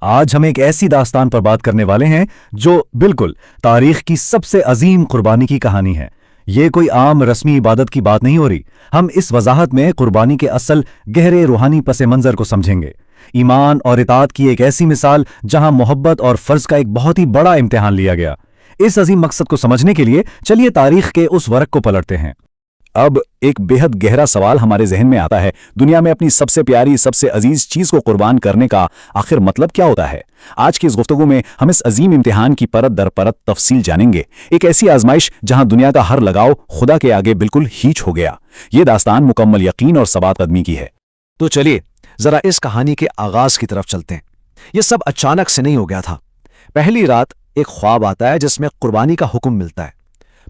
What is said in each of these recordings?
آج ہم ایک ایسی داستان پر بات کرنے والے ہیں جو بالکل تاریخ کی سب سے عظیم قربانی کی کہانی ہے۔ یہ کوئی عام رسمی عبادت کی بات نہیں ہو رہی، ہم اس وضاحت میں قربانی کے اصل گہرے روحانی پس منظر کو سمجھیں گے۔ ایمان اور اطاعت کی ایک ایسی مثال جہاں محبت اور فرض کا ایک بہت ہی بڑا امتحان لیا گیا۔ اس عظیم مقصد کو سمجھنے کے لیے چلیے تاریخ کے اس ورق کو پلٹتے ہیں۔ اب ایک بہت گہرا سوال ہمارے ذہن میں آتا ہے، دنیا میں اپنی سب سے پیاری، سب سے عزیز چیز کو قربان کرنے کا آخر مطلب کیا ہوتا ہے؟ آج کی اس گفتگو میں ہم اس عظیم امتحان کی پرت در پرت تفصیل جانیں گے، ایک ایسی آزمائش جہاں دنیا کا ہر لگاؤ خدا کے آگے بالکل ہیچ ہو گیا۔ یہ داستان مکمل یقین اور ثبات قدمی کی ہے۔ تو چلیے ذرا اس کہانی کے آغاز کی طرف چلتے ہیں۔ یہ سب اچانک سے نہیں ہو گیا تھا۔ پہلی رات ایک خواب آتا ہے جس میں قربانی کا حکم ملتا ہے،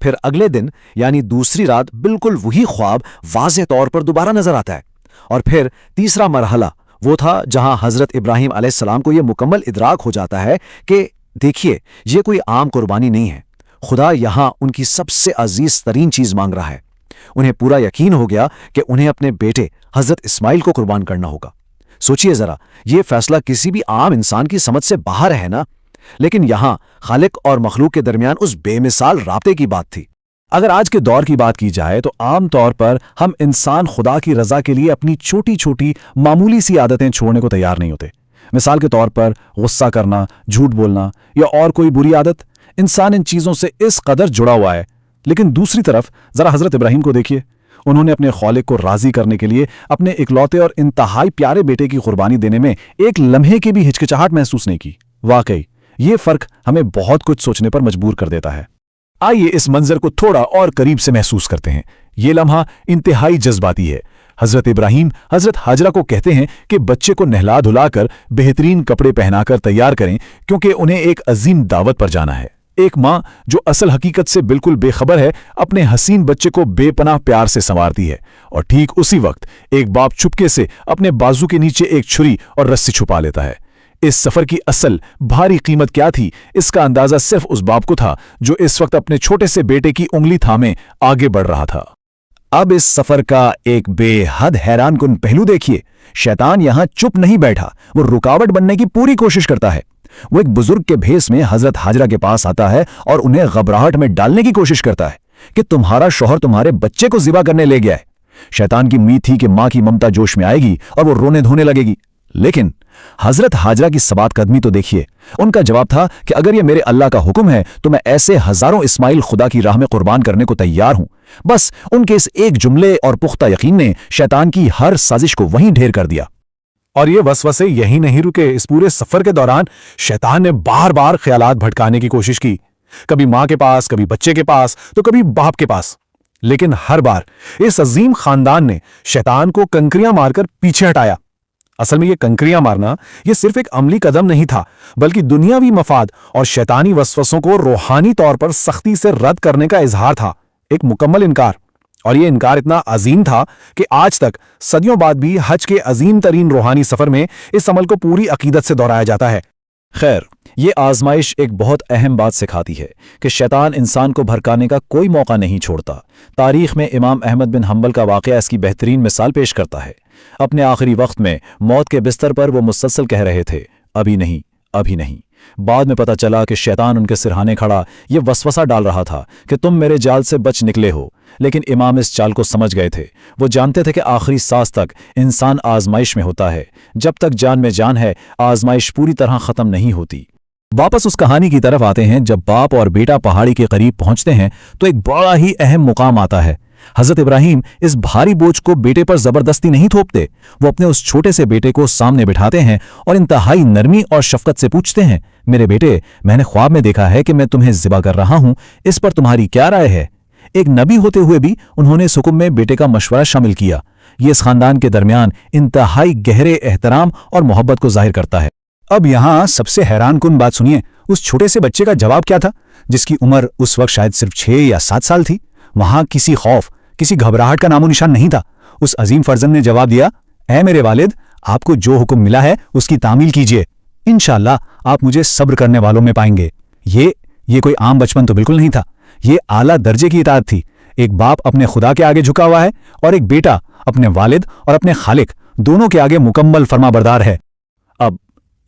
پھر اگلے دن یعنی دوسری رات بالکل وہی خواب واضح طور پر دوبارہ نظر آتا ہے، اور پھر تیسرا مرحلہ وہ تھا جہاں حضرت ابراہیم علیہ السلام کو یہ مکمل ادراک ہو جاتا ہے کہ دیکھیے یہ کوئی عام قربانی نہیں ہے، خدا یہاں ان کی سب سے عزیز ترین چیز مانگ رہا ہے۔ انہیں پورا یقین ہو گیا کہ انہیں اپنے بیٹے حضرت اسماعیل کو قربان کرنا ہوگا۔ سوچئے ذرا، یہ فیصلہ کسی بھی عام انسان کی سمجھ سے باہر ہے نا، لیکن یہاں خالق اور مخلوق کے درمیان اس بے مثال رابطے کی بات تھی۔ اگر آج کے دور کی بات کی جائے تو عام طور پر ہم انسان خدا کی رضا کے لیے اپنی چھوٹی چھوٹی معمولی سی عادتیں چھوڑنے کو تیار نہیں ہوتے۔ مثال کے طور پر غصہ کرنا، جھوٹ بولنا یا اور کوئی بری عادت۔ انسان ان چیزوں سے اس قدر جڑا ہوا ہے، لیکن دوسری طرف ذرا حضرت ابراہیم کو دیکھیے، انہوں نے اپنے خالق کو راضی کرنے کے لیے اپنے اکلوتے اور انتہائی پیارے بیٹے کی قربانی دینے میں ایک لمحے کی بھی ہچکچاہٹ محسوس نہیں کی۔ واقعی یہ فرق ہمیں بہت کچھ سوچنے پر مجبور کر دیتا ہے۔ آئیے اس منظر کو تھوڑا اور قریب سے محسوس کرتے ہیں۔ یہ لمحہ انتہائی جذباتی ہے۔ حضرت ابراہیم حضرت ہاجرہ کو کہتے ہیں کہ بچے کو نہلا دھلا کر بہترین کپڑے پہنا کر تیار کریں، کیونکہ انہیں ایک عظیم دعوت پر جانا ہے۔ ایک ماں جو اصل حقیقت سے بالکل بے خبر ہے، اپنے حسین بچے کو بے پناہ پیار سے سنوارتی ہے، اور ٹھیک اسی وقت ایک باپ چپکے سے اپنے بازو کے نیچے ایک چھری اور رسی چھپا لیتا ہے۔ اس سفر کی اصل بھاری قیمت کیا تھی، اس کا اندازہ صرف اس باپ کو تھا جو اس وقت اپنے چھوٹے سے بیٹے کی انگلی تھامے آگے بڑھ رہا تھا۔ اب اس سفر کا ایک بے حد حیران کن پہلو دیکھیے۔ شیطان یہاں چپ نہیں بیٹھا، وہ رکاوٹ بننے کی پوری کوشش کرتا ہے۔ وہ ایک بزرگ کے بھیس میں حضرت ہاجرہ کے پاس آتا ہے اور انہیں گھبراہٹ میں ڈالنے کی کوشش کرتا ہے کہ تمہارا شوہر تمہارے بچے کو ذبح کرنے لے گیا ہے۔ شیطان کی امید تھی کہ ماں کی ممتا جوش میں آئے گی اور وہ رونے دھونے لگے گی، لیکن حضرت ہاجرہ کی ثبات قدمی تو دیکھیے۔ ان کا جواب تھا کہ اگر یہ میرے اللہ کا حکم ہے تو میں ایسے ہزاروں اسماعیل خدا کی راہ میں قربان کرنے کو تیار ہوں۔ بس ان کے اس ایک جملے اور پختہ یقین نے شیطان کی ہر سازش کو وہیں ڈھیر کر دیا۔ اور یہ وسوسے یہی نہیں رکے۔ اس پورے سفر کے دوران شیطان نے بار بار خیالات بھٹکانے کی کوشش کی، کبھی ماں کے پاس، کبھی بچے کے پاس، تو کبھی باپ کے پاس، لیکن ہر بار اس عظیم خاندان نے شیطان کو کنکریاں مار کر پیچھے ہٹایا۔ اصل میں یہ کنکریاں مارنا یہ صرف ایک عملی قدم نہیں تھا، بلکہ دنیاوی مفاد اور شیطانی وسوسوں کو روحانی طور پر سختی سے رد کرنے کا اظہار تھا، ایک مکمل انکار۔ اور یہ انکار اتنا عظیم تھا کہ آج تک صدیوں بعد بھی حج کے عظیم ترین روحانی سفر میں اس عمل کو پوری عقیدت سے دہرایا جاتا ہے۔ خیر، یہ آزمائش ایک بہت اہم بات سکھاتی ہے کہ شیطان انسان کو بھڑکانے کا کوئی موقع نہیں چھوڑتا۔ تاریخ میں امام احمد بن حنبل کا واقعہ اس کی بہترین مثال پیش کرتا ہے۔ اپنے آخری وقت میں موت کے بستر پر وہ مسلسل کہہ رہے تھے، ابھی نہیں، ابھی نہیں۔ بعد میں پتہ چلا کہ شیطان ان کے سرہانے کھڑا یہ وسوسہ ڈال رہا تھا کہ تم میرے جال سے بچ نکلے ہو، لیکن امام اس چال کو سمجھ گئے تھے۔ وہ جانتے تھے کہ آخری سانس تک انسان آزمائش میں ہوتا ہے، جب تک جان میں جان ہے آزمائش پوری طرح ختم نہیں ہوتی۔ واپس اس کہانی کی طرف آتے ہیں۔ جب باپ اور بیٹا پہاڑی کے قریب پہنچتے ہیں تو ایک بڑا ہی اہم مقام آتا ہے۔ حضرت ابراہیم اس بھاری بوجھ کو بیٹے پر زبردستی نہیں تھوپتے، وہ اپنے اس چھوٹے سے بیٹے کو سامنے بٹھاتے ہیں اور انتہائی نرمی اور شفقت سے پوچھتے ہیں، میرے بیٹے، میں نے خواب میں دیکھا ہے کہ میں تمہیں ذبح کر رہا ہوں، اس پر تمہاری کیا رائے ہے؟ ایک نبی ہوتے ہوئے بھی انہوں نے اس حکم میں بیٹے کا مشورہ شامل کیا۔ یہ اس خاندان کے درمیان انتہائی گہرے احترام اور محبت کو ظاہر کرتا ہے۔ اب یہاں سب سے حیران کن بات سنیے، اس چھوٹے سے بچے کا جواب کیا تھا، جس کی عمر اس وقت شاید صرف 6 یا 7 سال تھی۔ وہاں کسی خوف، کسی گھبراہٹ کا نام و نشان نہیں تھا۔ اس عظیم فرزند نے جواب دیا، اے میرے والد، آپ کو جو حکم ملا ہے اس کی تعمیل کیجیے، انشاءاللہ آپ مجھے صبر کرنے والوں میں پائیں گے۔ یہ کوئی عام بچپن تو بالکل نہیں تھا، یہ اعلیٰ درجے کی اطاعت تھی۔ ایک باپ اپنے خدا کے آگے جھکا ہوا ہے اور ایک بیٹا اپنے والد اور اپنے خالق دونوں کے آگے مکمل فرما بردار ہے۔ اب